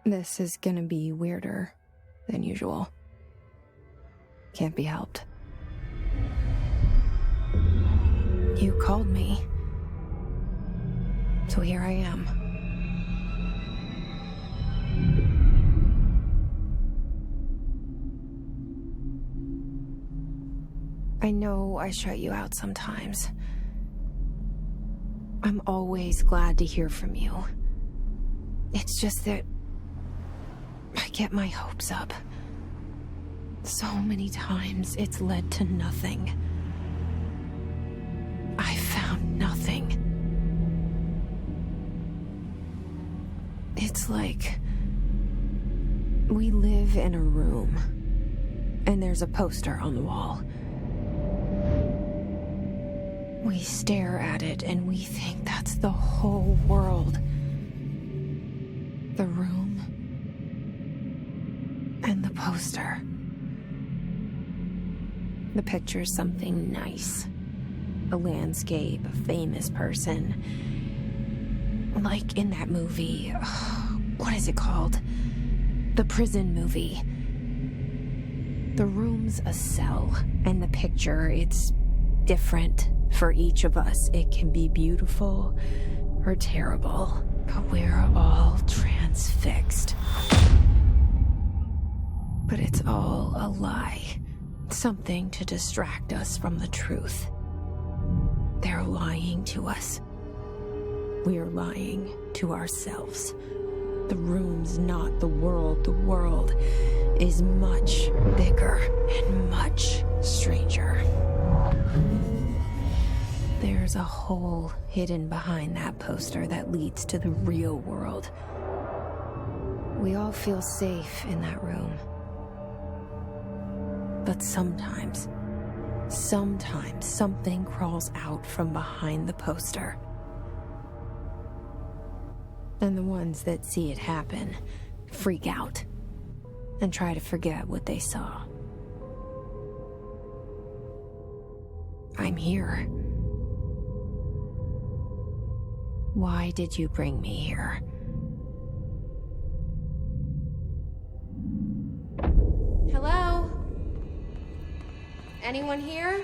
This is gonna be weirder than usual. Can't be helped. You called me. So here I am. I know I shut you out sometimes. I'm always glad to hear from you. It's just that I get my hopes up. So many times it's led to nothing. I found nothing. It's like we live in a room, and there's a poster on the wall. We stare at it and we think that's the whole world. The room and the poster. The picture's something nice. A landscape, a famous person. Like in that movie, what is it called? The prison movie. The room's a cell, and the picture, it's different for each of us. It can be beautiful or terrible, but we're all transfixed. But it's all a lie. Something to distract us from the truth. They're lying to us. We're lying to ourselves. The room's not the world. The world is much bigger and much stranger. There's a hole hidden behind that poster that leads to the real world. We all feel safe in that room. But sometimes something crawls out from behind the poster. And the ones that see it happen freak out and try to forget what they saw. I'm here. Why did you bring me here? Hello? Anyone here?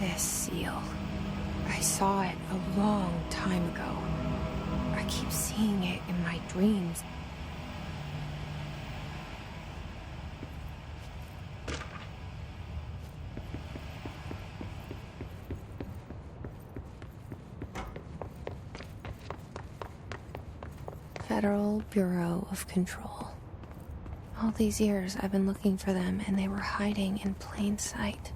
This seal. I saw it a long time ago. I keep seeing it in my dreams. Federal Bureau of Control. All these years I've been looking for them, and they were hiding in plain sight.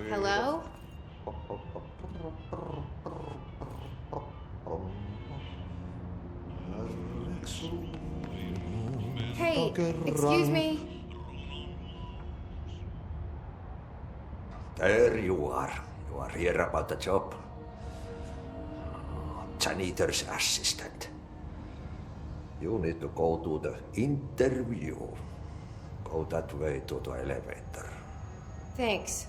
Hello? Hey, excuse me. There you are. You are here about the job. Janitor's assistant. You need to go to the interview. Go that way to the elevator. Thanks.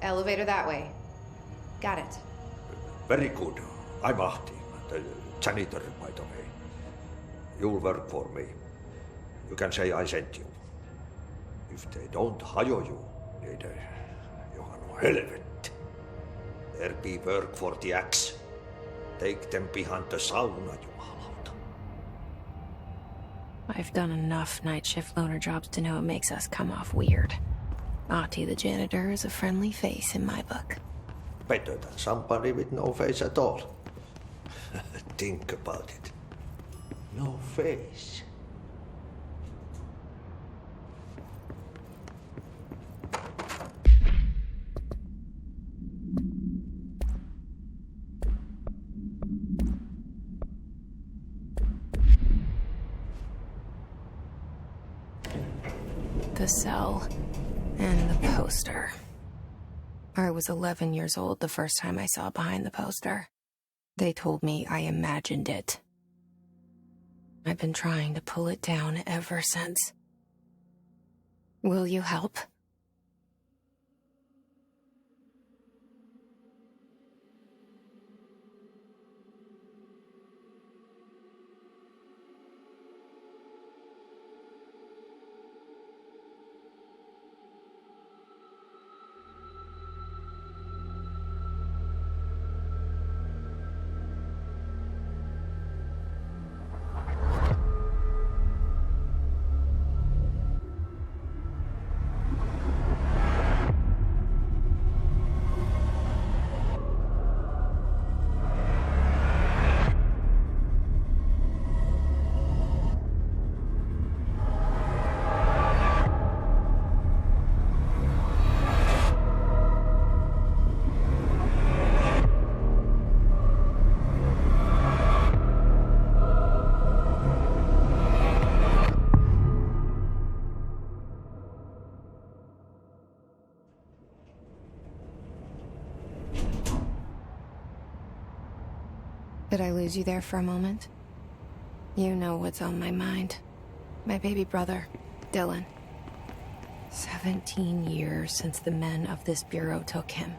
Elevator that way. Got it. Very good. I'm Ahti, the janitor, by the way. You'll work for me. You can say I sent you. If they don't hire you, then you are no helvet. There be work for the axe. take them behind the sauna, jumalauta. I've done enough night shift loner jobs to know it makes us come off weird. Ahti the janitor is a friendly face in my book. Better than somebody with no face at all. Think about it. No face. The cell and the poster. I was 11 years old the first time I saw behind the poster. They told me I imagined it. I've been trying to pull it down ever since. Will you help? Did I lose you there for a moment? You know what's on my mind. My baby brother, Dylan. 17 years since the men of this bureau took him.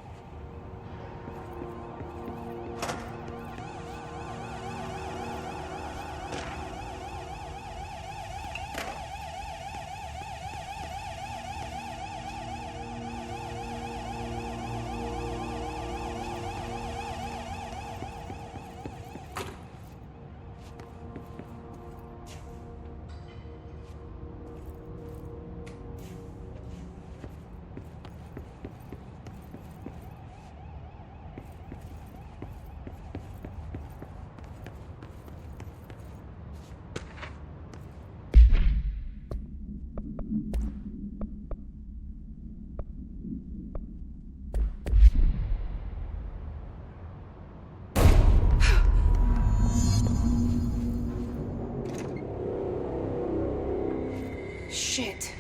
Shit.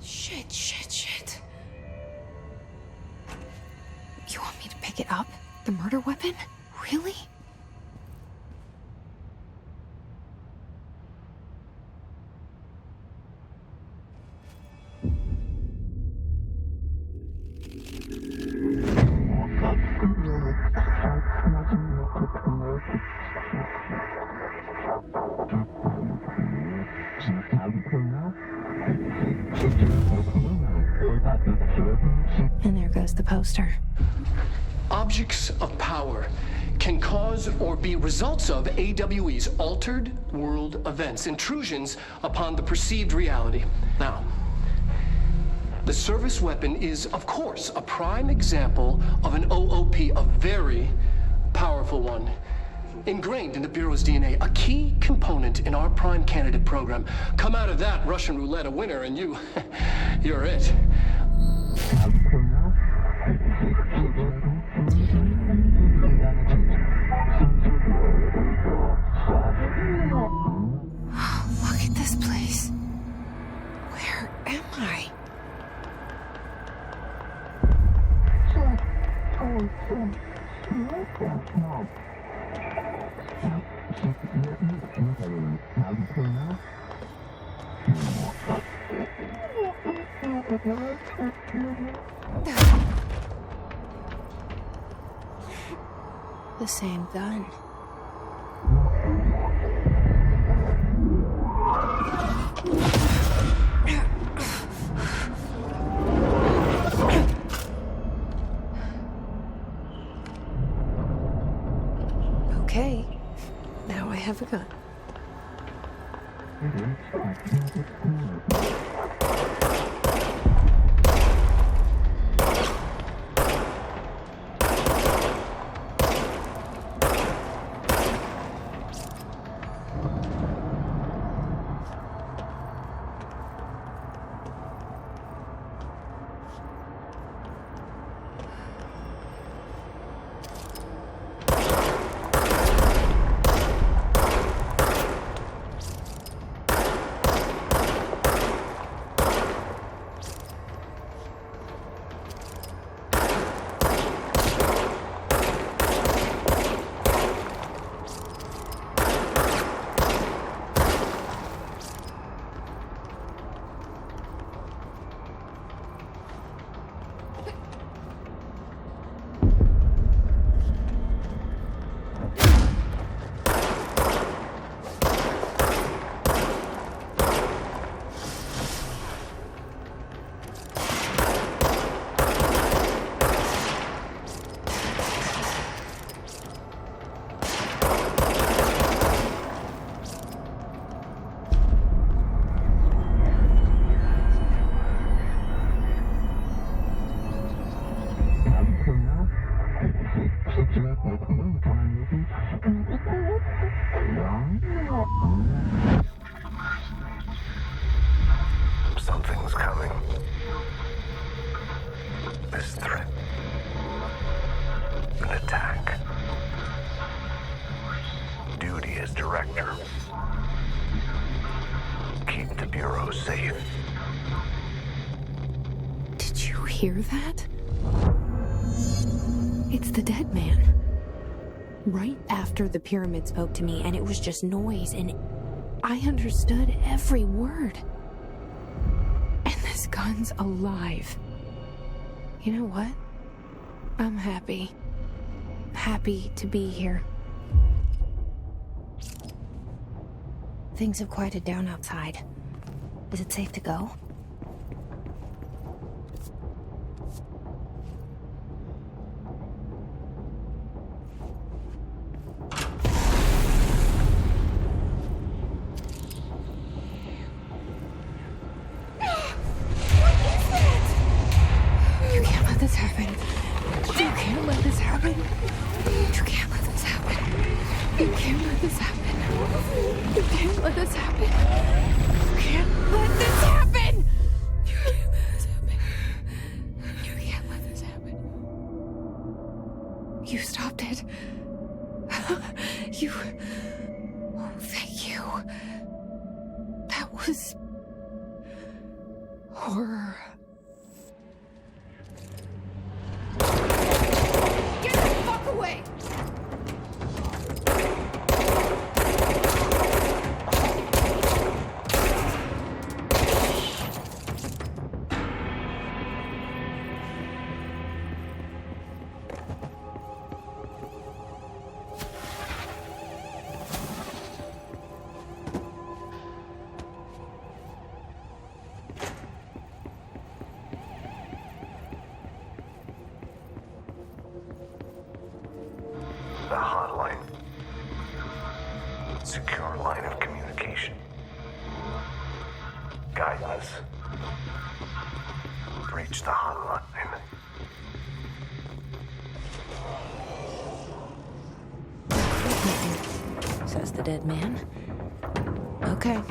Shit. You want me to pick it up? The murder weapon? Really? And there goes the poster. Objects of power can cause or be results of AWE's altered world events, intrusions upon the perceived reality. Now, the service weapon is, of course, a prime example of an OOP, a very powerful one. Ingrained in the Bureau's DNA, a key component in our prime candidate program. Come out of that Russian roulette a winner and you're it. Look at this place. Where am I? The same gun. Okay, now I have a gun. Something's coming. This threat. An attack. Duty as director. Keep the Bureau safe. Did you hear that? It's the dead man. Right after the pyramid spoke to me, and it was just noise, and I understood every word. And this gun's alive. You know what? I'm happy. Happy to be here. Things have quieted down outside. Is it safe to go? You stopped it. You... Oh, thank you. That was... horror. Get the fuck away! The hotline. Secure line of communication. Guide us. Reach the hotline. Says the dead man. Okay.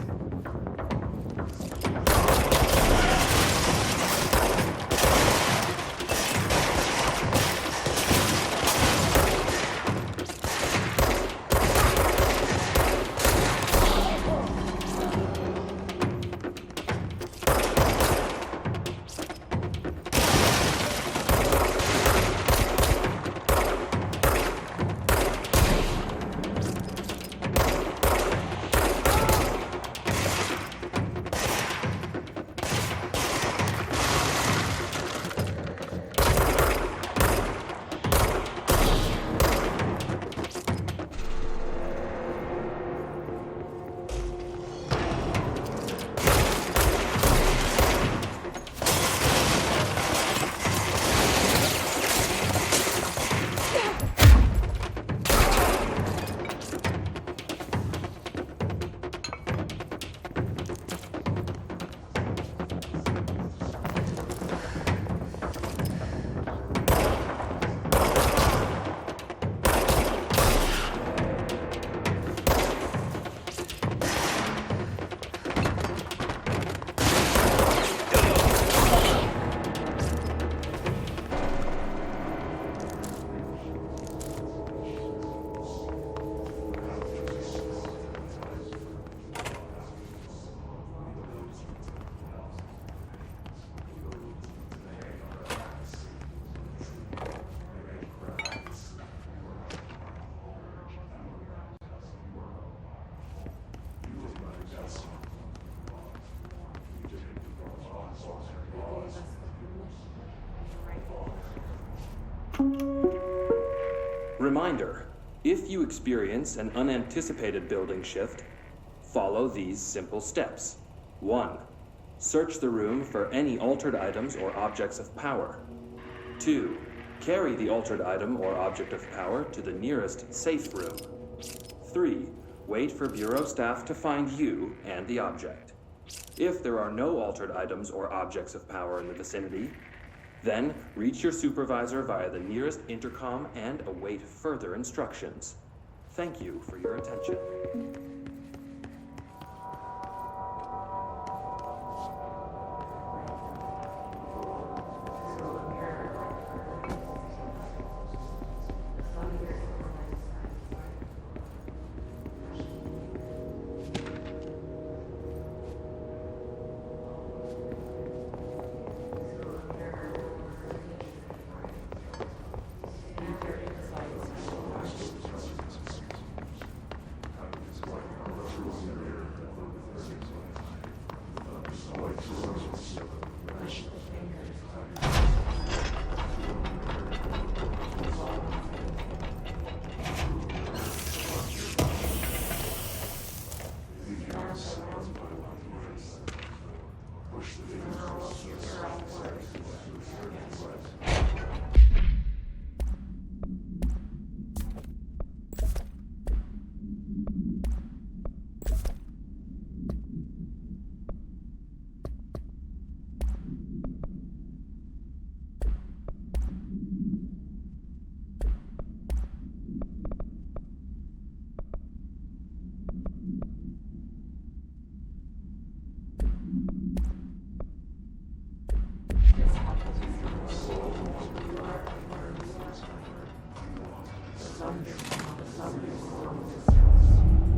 Reminder, if you experience an unanticipated building shift, follow these simple steps. 1. Search the room for any altered items or objects of power. 2. Carry the altered item or object of power to the nearest safe room. 3. Wait for Bureau staff to find you and the object. If there are no altered items or objects of power in the vicinity, then reach your supervisor via the nearest intercom and await further instructions. Thank you for your attention.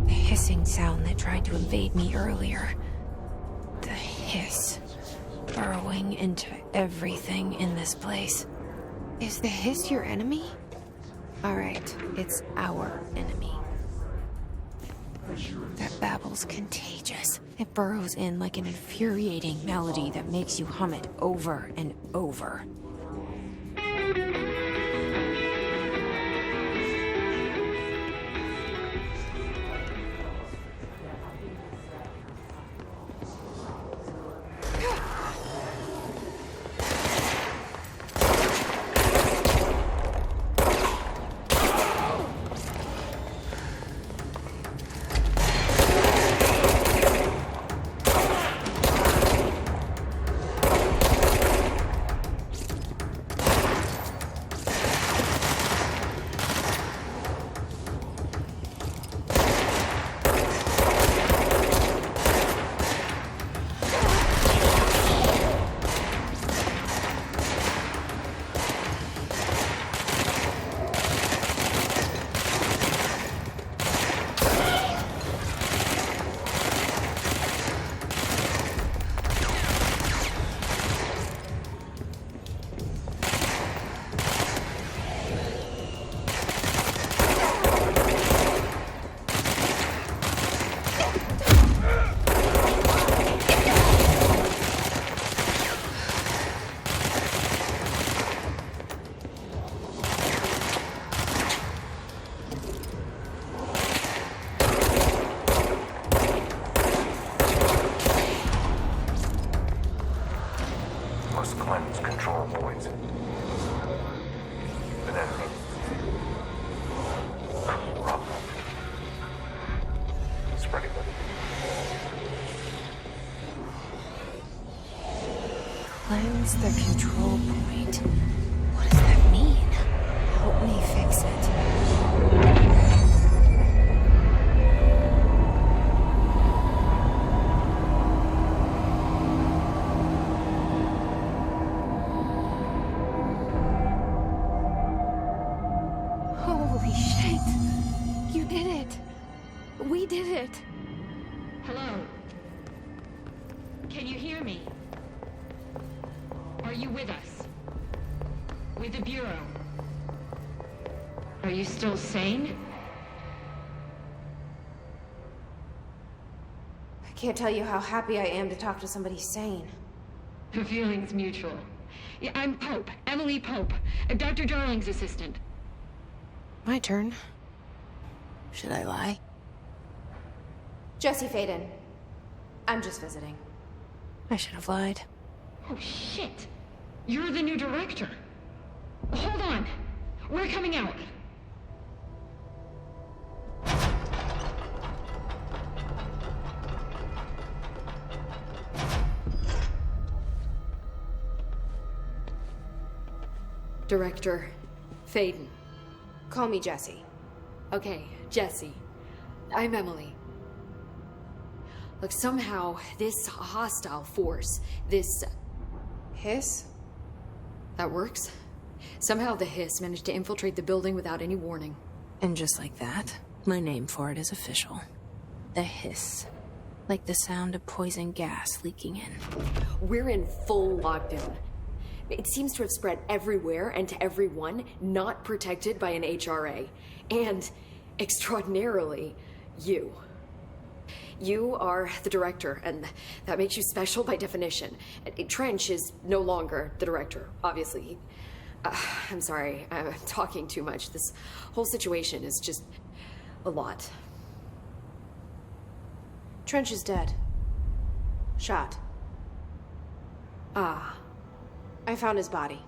The hissing sound that tried to invade me earlier. The hiss. Burrowing into everything in this place. Is the hiss your enemy? Alright, it's our enemy. That babble's contagious. It burrows in like an infuriating melody that makes you hum it over and over. Must cleanse control points. An enemy. Problem. Spreading them. Cleanse the control point. What does that mean? Help me fix it. Holy shit! You did it! We did it! Hello? Can you hear me? Are you with us? With the Bureau? Are you still sane? I can't tell you how happy I am to talk to somebody sane. The feeling's mutual. Yeah, I'm Pope, Emily Pope, Dr. Darling's assistant. My turn. Should I lie? Jesse Faden. I'm just visiting. I should have lied. Oh, shit. You're the new director. Hold on. We're coming out. Director Faden. Call me Jesse. Okay, Jesse. I'm Emily. Look, somehow this hostile force, this... Hiss? That works? Somehow the hiss managed to infiltrate the building without any warning. And just like that, my name for it is official. The hiss. Like the sound of poison gas leaking in. We're in full lockdown. It seems to have spread everywhere and to everyone not protected by an HRA. And, extraordinarily, you. You are the director, and that makes you special by definition. Trench is no longer the director, obviously. I'm sorry, I'm talking too much. This whole situation is just a lot. Trench is dead. Shot. Ah. I found his body.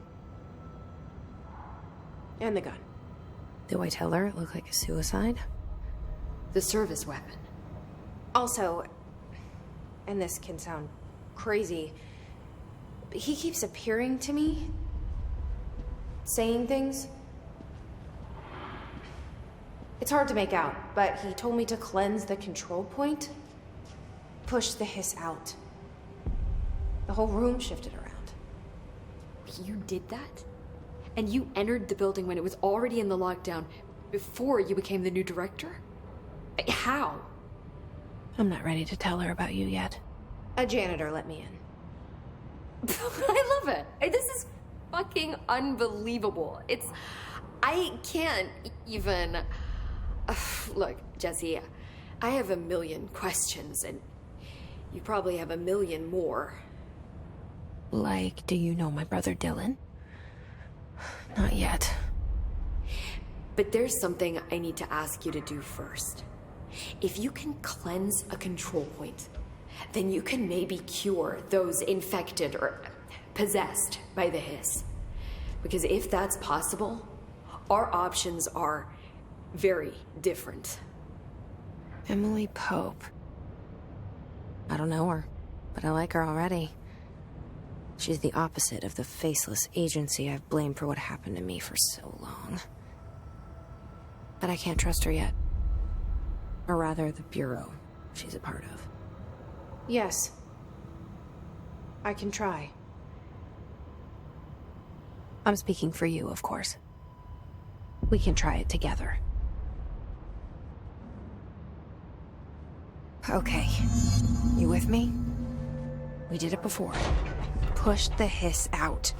And the gun. Do I tell her it looked like a suicide? The service weapon. Also, and this can sound crazy, but he keeps appearing to me, saying things. It's hard to make out, but he told me to cleanse the control point, push the hiss out. The whole room shifted around. You did that? And you entered the building when it was already in the lockdown, before you became the new director? How? I'm not ready to tell her about you yet. A janitor let me in. I love it. This is fucking unbelievable. I can't even... Look, Jesse, I have a million questions, and you probably have a million more. Like, do you know my brother Dylan? Not yet. But there's something I need to ask you to do first. If you can cleanse a control point, then you can maybe cure those infected or possessed by the hiss. Because if that's possible, our options are very different. Emily Pope. I don't know her, but I like her already. She's the opposite of the faceless agency I've blamed for what happened to me for so long. But I can't trust her yet. Or rather, the Bureau she's a part of. Yes. I can try. I'm speaking for you, of course. We can try it together. Okay. You with me? We did it before. Push the hiss out.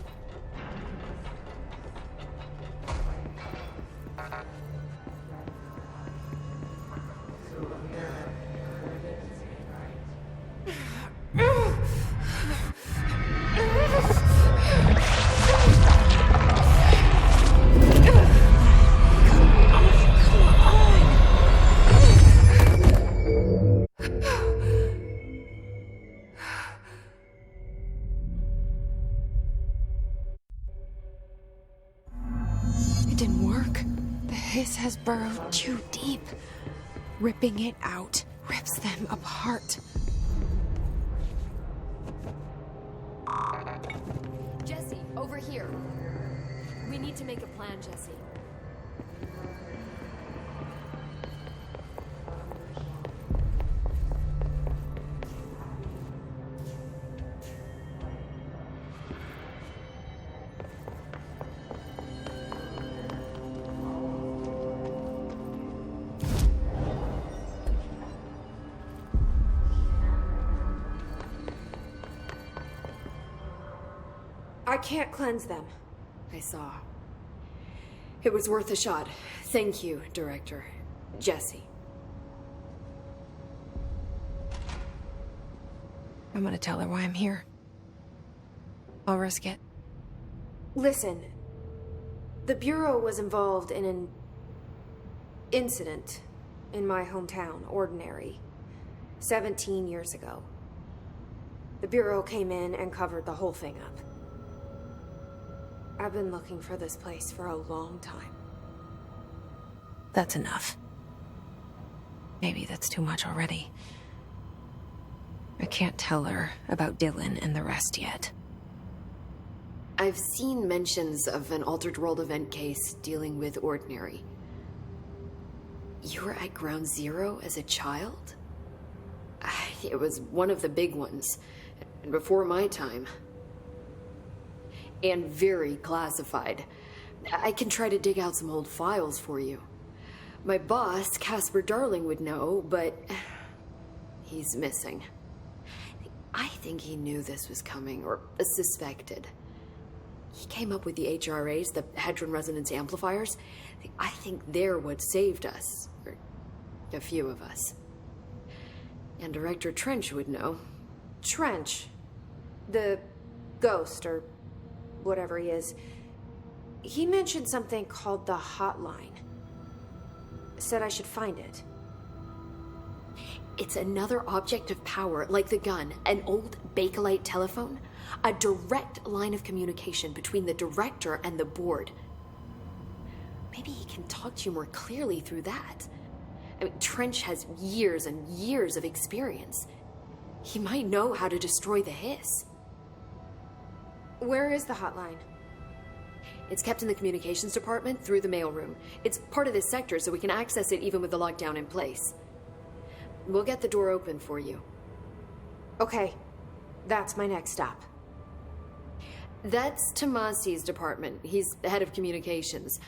It didn't work. The hiss has burrowed too deep. Ripping it out rips them apart. Jesse, over here. We need to make a plan, Jesse. I can't cleanse them. I saw. It was worth a shot. Thank you, Director. Jesse. I'm gonna tell her why I'm here. I'll risk it. Listen. The Bureau was involved in an incident in my hometown, Ordinary, 17 years ago. The Bureau came in and covered the whole thing up. I've been looking for this place for a long time. That's enough. Maybe that's too much already. I can't tell her about Dylan and the rest yet. I've seen mentions of an Altered World event case dealing with Ordinary. You were at Ground Zero as a child? It was one of the big ones, and before my time. And very classified. I can try to dig out some old files for you. My boss, Casper Darling, would know, but he's missing. I think he knew this was coming, or suspected. He came up with the HRAs, the Hadron Resonance Amplifiers. I think they're what saved us, or a few of us. And Director Trench would know. Trench? The ghost, or whatever he is. He mentioned something called the Hotline. Said I should find it. It's another object of power, like the gun, an old Bakelite telephone, a direct line of communication between the director and the board. Maybe he can talk to you more clearly through that. I mean, Trench has years and years of experience. He might know how to destroy the hiss. Where is the hotline? It's kept in the communications department through the mailroom. It's part of this sector, so we can access it even with the lockdown in place. We'll get the door open for you. Okay, that's my next stop. That's Tomasi's department. He's the head of communications.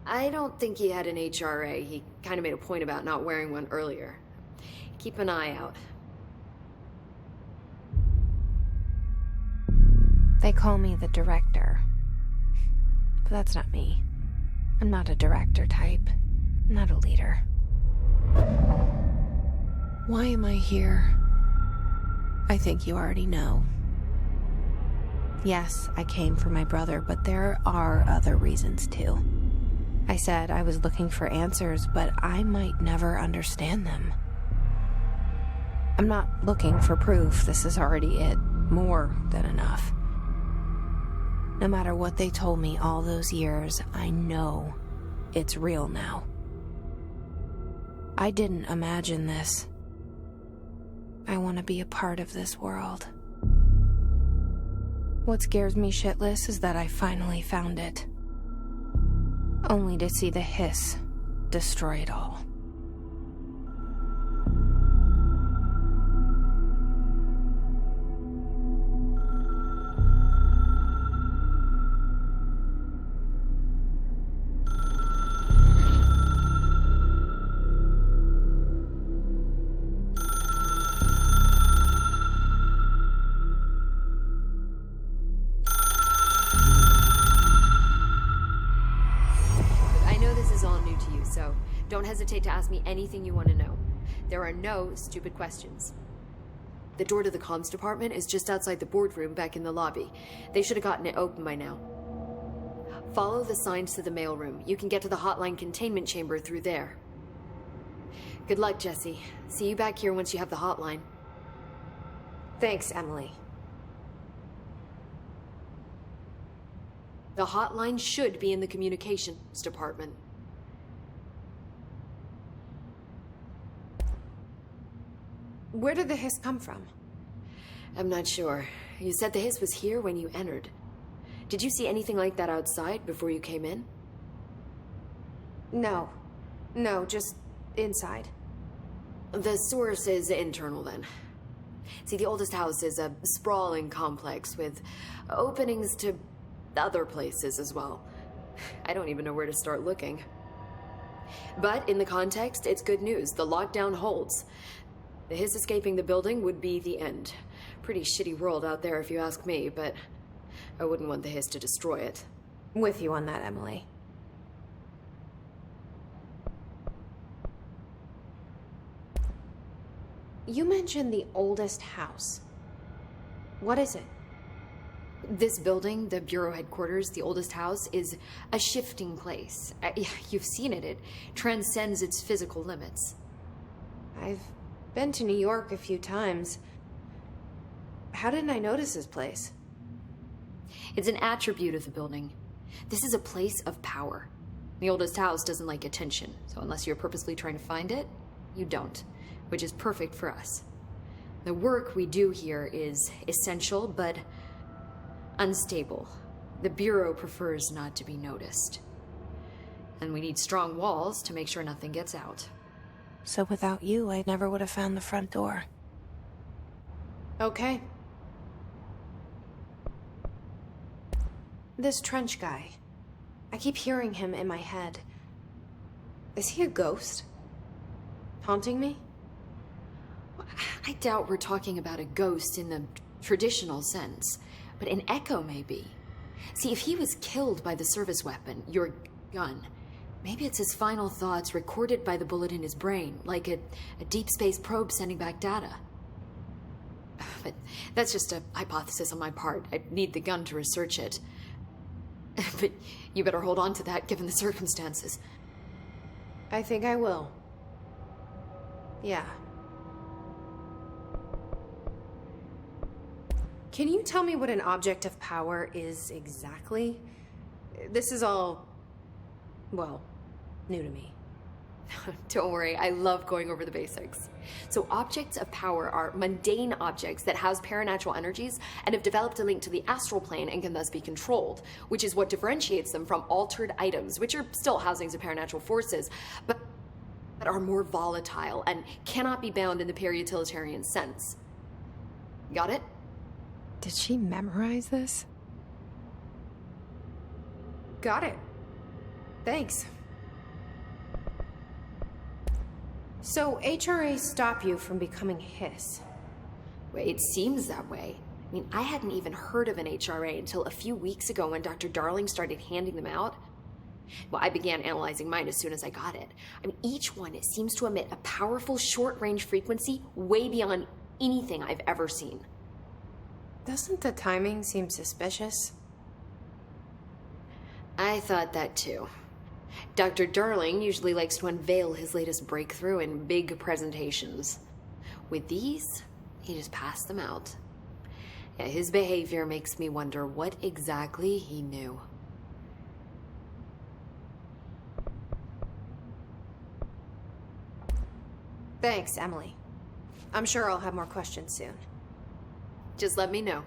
I don't think he had an HRA. He kind of made a point about not wearing one earlier. Keep an eye out. They call me the director. But that's not me. I'm not a director type. I'm not a leader. Why am I here? I think you already know. Yes, I came for my brother, but there are other reasons too. I said I was looking for answers, but I might never understand them. I'm not looking for proof. This is already it. More than enough. No matter what they told me all those years, I know it's real now. I didn't imagine this. I want to be a part of this world. What scares me shitless is that I finally found it. Only to see the hiss destroy it all. Don't hesitate to ask me anything you want to know. There are no stupid questions. The door to the comms department is just outside the boardroom back in the lobby. They should have gotten it open by now. Follow the signs to the mailroom. You can get to the hotline containment chamber through there. Good luck, Jesse. See you back here once you have the hotline. Thanks, Emily. The hotline should be in the communications department. Where did the hiss come from? I'm not sure. You said the hiss was here when you entered. Did you see anything like that outside before you came in? No, just inside. The source is internal then. See, the oldest house is a sprawling complex with openings to other places as well. I don't even know where to start looking. But in the context, it's good news. The lockdown holds. The hiss escaping the building would be the end. Pretty shitty world out there if you ask me, but I wouldn't want the hiss to destroy it. With you on that, Emily. You mentioned the oldest house. What is it? This building, the Bureau headquarters, the oldest house, is a shifting place. You've seen it. It transcends its physical limits. I've been to New York a few times. How didn't I notice this place? It's an attribute of the building. This is a place of power. The oldest house doesn't like attention, so unless you're purposely trying to find it, you don't, which is perfect for us. The work we do here is essential, but unstable. The Bureau prefers not to be noticed. And we need strong walls to make sure nothing gets out. So without you, I never would have found the front door. Okay. This Trench guy. I keep hearing him in my head. Is he a ghost? Haunting me? I doubt we're talking about a ghost in the traditional sense, but an echo maybe. See, if he was killed by the service weapon, your gun, maybe it's his final thoughts recorded by the bullet in his brain, like a deep space probe sending back data. But that's just a hypothesis on my part. I'd need the gun to research it. But you better hold on to that given the circumstances. I think I will. Yeah. Can you tell me what an object of power is exactly? This is all, well, new to me. Don't worry, I love going over the basics. So objects of power are mundane objects that house paranatural energies and have developed a link to the astral plane and can thus be controlled, which is what differentiates them from altered items, which are still housings of paranatural forces, but are more volatile and cannot be bound in the peri-utilitarian sense. Got it? Did she memorize this? Got it. Thanks. So, HRA stop you from becoming Hiss? Well, it seems that way. I mean, I hadn't even heard of an HRA until a few weeks ago when Dr. Darling started handing them out. Well, I began analyzing mine as soon as I got it. I mean, each one seems to emit a powerful short-range frequency way beyond anything I've ever seen. Doesn't the timing seem suspicious? I thought that too. Dr. Darling usually likes to unveil his latest breakthrough in big presentations. With these, he just passed them out. Yeah, his behavior makes me wonder what exactly he knew. Thanks, Emily. I'm sure I'll have more questions soon. Just let me know.